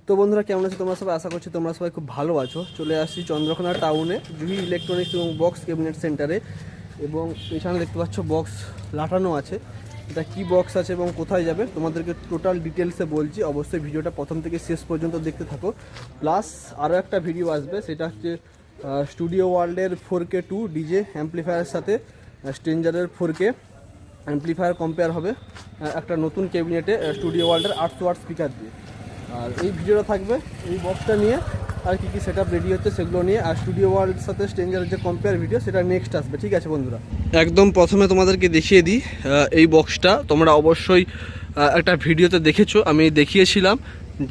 তো বন্ধুরা কেমন আছো তোমরা সবাই? আশা করছি তোমরা সবাই খুব ভালো আছো। চলে আসছি চন্দ্রকোনা টাউনে জুহি ইলেকট্রনিক্স এবং বক্স ক্যাবিনেট সেন্টারে, এবং এখানে দেখতে পাচ্ছ বক্স লাটানো আছে। এটা কি বক্স আছে এবং কোথায় যাবে তোমাদেরকে টোটাল ডিটেলসে বলছি। অবশ্যই ভিডিওটা প্রথম থেকে শেষ পর্যন্ত দেখতে থাকো। প্লাস আরও একটা ভিডিও আসবে, সেটা হচ্ছে স্টুডিও ওয়ার্ল্ডের 4K2 ডিজে অ্যাম্পলিফায়ারের সাথে স্ট্রেঞ্জারের 4K অ্যাম্পলিফায়ার কম্পেয়ার হবে একটা নতুন ক্যাবিনেটে স্টুডিও ওয়ার্ল্ডের 800 ওয়াট স্পিকার দিয়ে। আর এই ভিডিওটা থাকবে এই বক্সটা নিয়ে, আর কী কী সেটআপ রেডি হচ্ছে সেগুলো নিয়ে। আর স্টুডিও ওয়ার্ল্ডের সাথে স্ট্রেঞ্জারের যে কম্পেয়ার ভিডিও সেটা নেক্সট আসবে। ঠিক আছে বন্ধুরা, একদম প্রথমে তোমাদেরকে দেখিয়ে দিই এই বক্সটা। তোমরা অবশ্যই একটা ভিডিওতে দেখেছো, আমি দেখিয়েছিলাম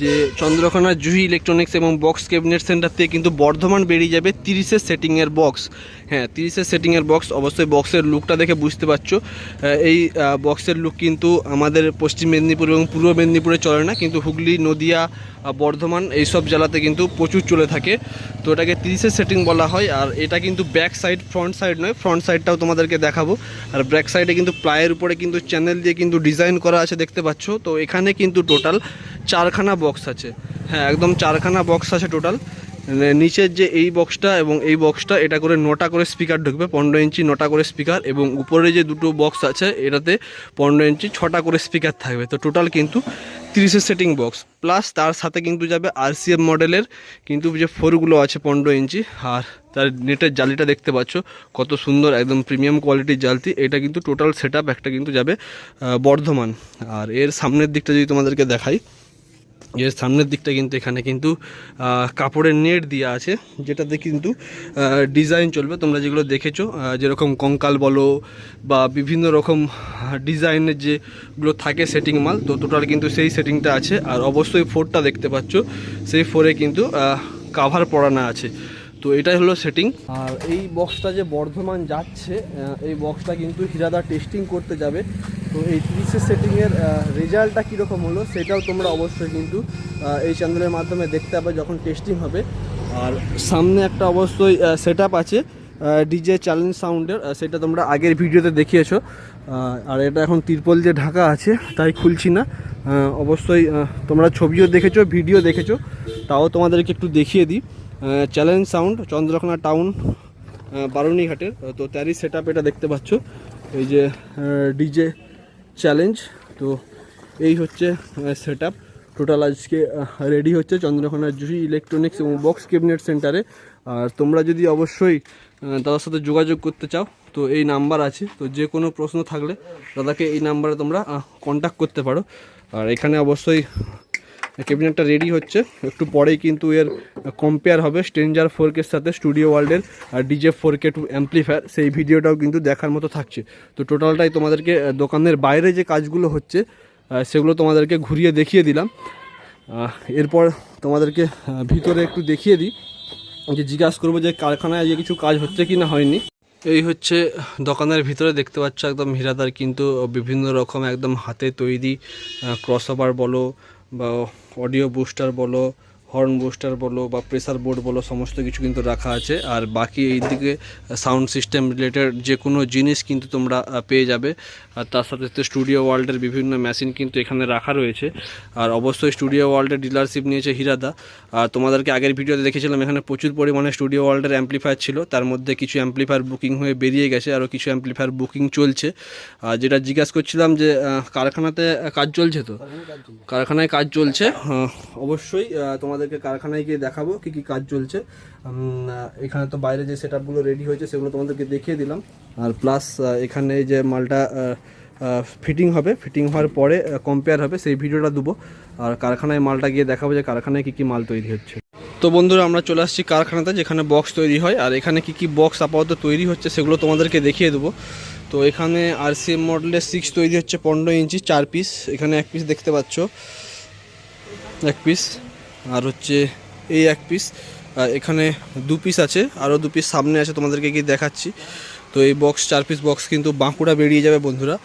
যে চন্দ্রকোনা জুহি ইলেকট্রনিক্স এবং বক্স ক্যাবিনেট সেন্টার থেকে কিন্তু বর্ধমান বেরিয়ে যাবে 30-এর সেটিংয়ের বক্স। হ্যাঁ, 30-এর সেটিংয়ের বক্স। অবশ্যই বক্সের লুকটা দেখে বুঝতে পারছো এই বক্সের লুক কিন্তু আমাদের পশ্চিম মেদিনীপুর এবং পূর্ব মেদিনীপুরে চলে না, কিন্তু হুগলি, নদিয়া, বর্ধমান এইসব জেলাতে কিন্তু প্রচুর চলে থাকে। তো এটাকে 30-এর সেটিং বলা হয়। আর এটা কিন্তু ব্যাক সাইড, ফ্রন্ট সাইড নয়। ফ্রন্ট সাইডটাও তোমাদেরকে দেখাবো। আর ব্যাক সাইডে কিন্তু প্লাইয়ের উপরে কিন্তু চ্যানেল দিয়ে কিন্তু ডিজাইন করা আছে, দেখতে পাচ্ছ। তো এখানে কিন্তু টোটাল 4খানা বক্স আছে। হ্যাঁ, একদম 4খানা বক্স আছে টোটাল। নিচের যে এই বক্সটা এবং এই বক্সটা, এটা করে 9টা করে স্পিকার ঢুকবে, 15 ইঞ্চি 9টা করে স্পিকার। এবং উপরে যে দুটো বক্স আছে এটাতে 15 ইঞ্চি 6টা করে স্পিকার থাকবে। তো টোটাল কিন্তু 30-এর সেটিং বক্স। প্লাস তার সাথে কিন্তু যাবে RCM মডেলের কিন্তু যে ফোরগুলো আছে 15 ইঞ্চি। আর তার নেটের জালিটা দেখতে পাচ্ছ কত সুন্দর, একদম প্রিমিয়াম কোয়ালিটির জালতি। এটা কিন্তু টোটাল সেটআপ একটা কিন্তু যাবে বর্ধমান। আর এর সামনের দিকটা যদি তোমাদেরকে দেখাই, এর সামনের দিকটা কিন্তু এখানে কিন্তু কাপড়ের নেট দেওয়া আছে, যেটাতে কিন্তু ডিজাইন চলবে। তোমরা যেগুলো দেখেছো, যেরকম কঙ্কাল বলো বা বিভিন্ন রকম ডিজাইনের যেগুলো থাকে সেটিং মাল, তো টোটাল কিন্তু সেই সেটিংটা আছে। আর অবশ্যই ফোরটা দেখতে পাচ্ছ, সেই ফোরে কিন্তু কাভার পরানো আছে। তো এটাই হলো সেটিং। আর এই বক্সটা যে বর্ধমান যাচ্ছে, এই বক্সটা কিন্তু হিরাদা টেস্টিং করতে যাবে। তো এই 30-এর সেটিংয়ের রেজাল্টটা কীরকম হলো সেটাও তোমরা অবশ্যই কিন্তু এই চ্যানেলের মাধ্যমে দেখতে পাবে যখন টেস্টিং হবে। আর সামনে একটা অবশ্যই সেটআপ আছে ডিজে চ্যালেঞ্জ সাউন্ডের, সেটা তোমরা আগের ভিডিওতে দেখিয়েছো। আর এটা এখন তিরপল দিয়ে ঢাকা আছে, তাই খুলছি না। অবশ্যই তোমরা ছবিও দেখেছো, ভিডিও দেখেছো, তাও তোমাদেরকে একটু দেখিয়ে দিই। চ্যালেঞ্জ সাউন্ড, চন্দ্রকোনা টাউন, বারুণীঘাটের। তো তারই সেটআপ এটা দেখতে পাচ্ছ, এই যে ডিজে চ্যালেঞ্জ। তো এই হচ্ছে সেটআপ টোটাল আজকে রেডি হচ্ছে চন্দ্রকোনা জুহি ইলেকট্রনিক্স এবং বক্স ক্যাবিনেট সেন্টারে। আর তোমরা যদি অবশ্যই দাদার সাথে যোগাযোগ করতে চাও তো এই নাম্বার আছে। তো যে কোনো প্রশ্ন থাকলে দাদাকে এই নাম্বারে তোমরা কন্ট্যাক্ট করতে পারো। আর এখানে অবশ্যই ক্যাবিনেটটা রেডি হচ্ছে, একটু পরেই কিন্তু এর কম্পেয়ার হবে স্ট্রেঞ্জার 4K-র সাথে স্টুডিও ওয়ার্ল্ডের ডিজে 4K2 অ্যাম্পলিফায়ার। সেই ভিডিওটাও কিন্তু দেখার মতো থাকছে। তো টোটালটাই তোমাদেরকে দোকানের বাইরে যে কাজগুলো হচ্ছে সেগুলো তোমাদেরকে ঘুরিয়ে দেখিয়ে দিলাম। এরপর তোমাদেরকে ভিতরে একটু দেখিয়ে দিই, যে জিজ্ঞাসা করবো যে কারখানায় যে কিছু কাজ হচ্ছে কি না হয়নি। এই হচ্ছে দোকানের ভিতরে, দেখতে পাচ্ছ একদম হিরাদার কিন্তু বিভিন্ন রকম একদম হাতে তৈরি ক্রসওভার বলো বা অডিও বুস্টার বলো, হর্ন বুস্টার বলো বা প্রেসার বোর্ড বলো, সমস্ত কিছু কিন্তু রাখা আছে। আর বাকি এই দিকে সাউন্ড সিস্টেম রিলেটেড যে কোনো জিনিস কিন্তু তোমরা পেয়ে যাবে। আর তার সাথে সাথে স্টুডিও ওয়ার্ল্ডের বিভিন্ন মেশিন কিন্তু এখানে রাখা রয়েছে। আর অবশ্যই স্টুডিও ওয়ার্ল্ডের ডিলারশিপ নিয়েছে হিরাদা। আর তোমাদেরকে আগের ভিডিওতে দেখেছিলাম এখানে প্রচুর পরিমাণে স্টুডিও ওয়ার্ল্ডের অ্যাম্পলিফায়ার ছিল, তার মধ্যে কিছু অ্যাম্পলিফায়ার বুকিং হয়ে বেরিয়ে গেছে, আরও কিছু অ্যাম্পলিফায়ার বুকিং চলছে। আর যেটা জিজ্ঞাসা করছিলাম যে কারখানাতে কাজ চলছে, তো কারখানায় কাজ চলছে। অবশ্যই তোমাদেরকে কারখানায় গিয়ে দেখাবো কী কী কাজ চলছে। এখানে তো বাইরে যে সেটআপগুলো রেডি হয়েছে সেগুলো তোমাদেরকে দেখিয়ে দিলাম। আর প্লাস এখানে যে মালটা ফিটিং হবে, ফিটিং হওয়ার পরে কম্পেয়ার হবে, সেই ভিডিওটা দেবো। আর কারখানায় মালটা গিয়ে দেখাবো যে কারখানায় কী কী মাল তৈরি হচ্ছে। তো বন্ধুরা, আমরা চলে আসছি কারখানাতে যেখানে বক্স তৈরি হয়। আর এখানে কী কী বক্স আপাতত তৈরি হচ্ছে সেগুলো তোমাদেরকে দেখিয়ে দেবো। তো এখানে RCM মডেলের 6 তৈরি হচ্ছে 15 ইঞ্চি 4 পিস। এখানে 1 পিস দেখতে পাচ্ছ, 1 পিস। আর হচ্ছে এই 1 পিস। এখানে 2 পিস আছে, আরও 2 পিস সামনে আছে, তোমাদেরকে কি দেখাচ্ছি। তো এই বক্স 4 পিস বক্স কিন্তু বাঁকুড়া বেরিয়ে যাবে বন্ধুরা।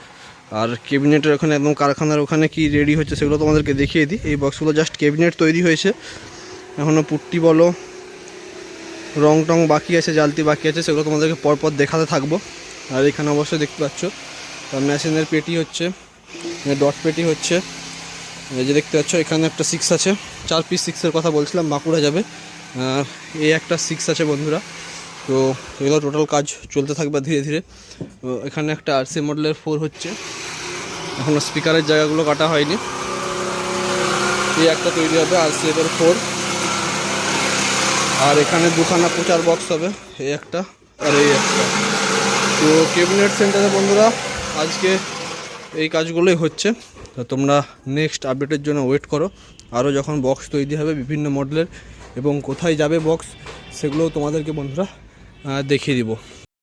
আর ক্যাবিনেটের ওখানে একদম কারখানার ওখানে কি রেডি হচ্ছে সেগুলো তোমাদেরকে দেখিয়ে দিই। এই বক্সগুলো জাস্ট ক্যাবিনেট তৈরি হয়েছে, এখনও পুট্টি বলো রং টং বাকি আছে, জালতি বাকি আছে, সেগুলো তোমাদেরকে পরপর দেখাতে থাকবো। আর এখানে অবশ্যই দেখতে পাচ্ছ মেশিনের পেটি হচ্ছে, ডট পেটি হচ্ছে। এই যে দেখতে পাচ্ছ এখানে একটা 6 আছে, 4 পিস 6-এর কথা বলছিলাম, বাঁকুড়া যাবে। এই একটা 6 আছে বন্ধুরা। তো এগুলো টোটাল কাজ চলতে থাকবে ধীরে ধীরে। তো এখানে একটা RC মডেলের 4 হচ্ছে, এখনও স্পিকারের জায়গাগুলো কাটা হয়নি। এই একটা তৈরি হবে RCF এর 4, আর এখানে দুখানা প্রচার বক্স হবে, এই একটা আর এই একটা। তো ক্যাবিনেট সেন্টারে বন্ধুরা আজকে এই কাজগুলোই হচ্ছে। তো তোমরা নেক্সট আপডেটের জন্য ওয়েট করো। আরও যখন বক্স তৈরি হবে বিভিন্ন মডেলের এবং কোথায় যাবে বক্স, সেগুলোও তোমাদেরকে বন্ধুরা দেখিয়ে দিব।